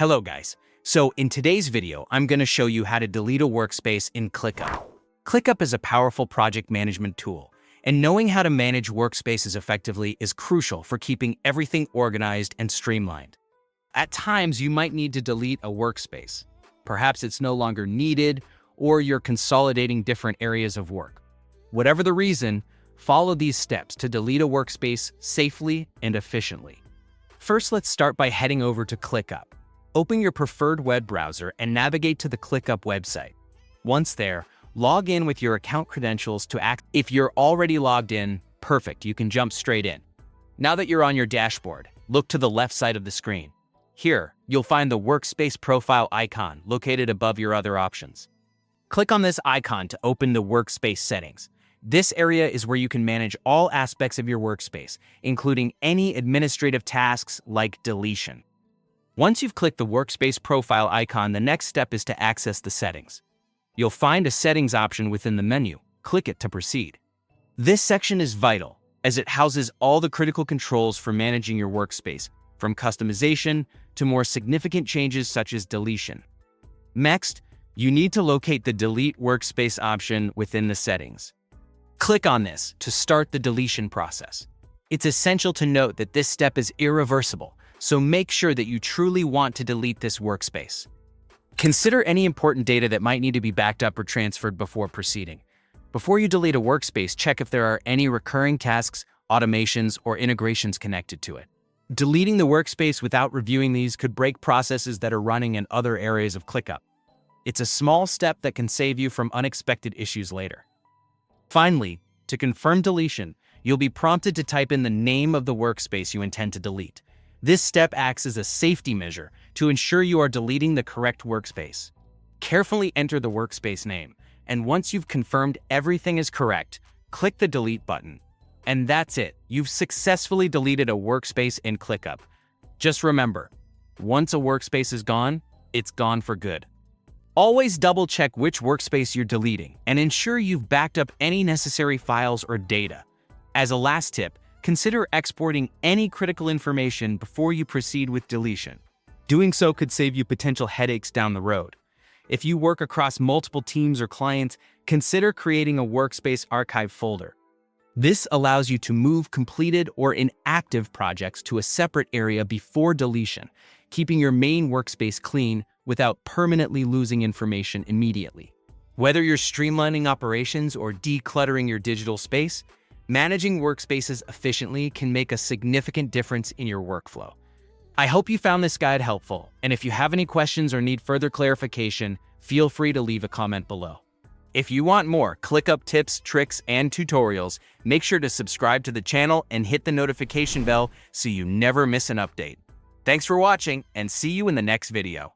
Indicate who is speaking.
Speaker 1: Hello guys. So in today's video, I'm going to show you how to delete a workspace in ClickUp. ClickUp is a powerful project management tool, and knowing how to manage workspaces effectively is crucial for keeping everything organized and streamlined. At times, you might need to delete a workspace. Perhaps it's no longer needed, or you're consolidating different areas of work. Whatever the reason, follow these steps to delete a workspace safely and efficiently. First, let's start by heading over to ClickUp. Open your preferred web browser and navigate to the ClickUp website. Once there, log in with your account credentials to act. If you're already logged in, perfect, you can jump straight in. Now that you're on your dashboard, look to the left side of the screen. Here, you'll find the Workspace profile icon located above your other options. Click on this icon to open the Workspace settings. This area is where you can manage all aspects of your workspace, including any administrative tasks like deletion. Once you've clicked the Workspace profile icon, the next step is to access the settings. You'll find a settings option within the menu. Click it to proceed. This section is vital, as it houses all the critical controls for managing your workspace, from customization to more significant changes such as deletion. Next, you need to locate the Delete Workspace option within the settings. Click on this to start the deletion process. It's essential to note that this step is irreversible, so make sure that you truly want to delete this workspace. Consider any important data that might need to be backed up or transferred before proceeding. Before you delete a workspace, check if there are any recurring tasks, automations, or integrations connected to it. Deleting the workspace without reviewing these could break processes that are running in other areas of ClickUp. It's a small step that can save you from unexpected issues later. Finally, to confirm deletion, you'll be prompted to type in the name of the workspace you intend to delete. This step acts as a safety measure to ensure you are deleting the correct workspace. Carefully enter the workspace name, and once you've confirmed everything is correct, click the Delete button. And that's it. You've successfully deleted a workspace in ClickUp. Just remember, once a workspace is gone, it's gone for good. Always double-check which workspace you're deleting and ensure you've backed up any necessary files or data. As a last tip, consider exporting any critical information before you proceed with deletion. Doing so could save you potential headaches down the road. If you work across multiple teams or clients, consider creating a workspace archive folder. This allows you to move completed or inactive projects to a separate area before deletion, keeping your main workspace clean without permanently losing information immediately. Whether you're streamlining operations or decluttering your digital space, managing workspaces efficiently can make a significant difference in your workflow. I hope you found this guide helpful, and if you have any questions or need further clarification, feel free to leave a comment below. If you want more ClickUp tips, tricks, and tutorials, make sure to subscribe to the channel and hit the notification bell so you never miss an update. Thanks for watching, and see you in the next video.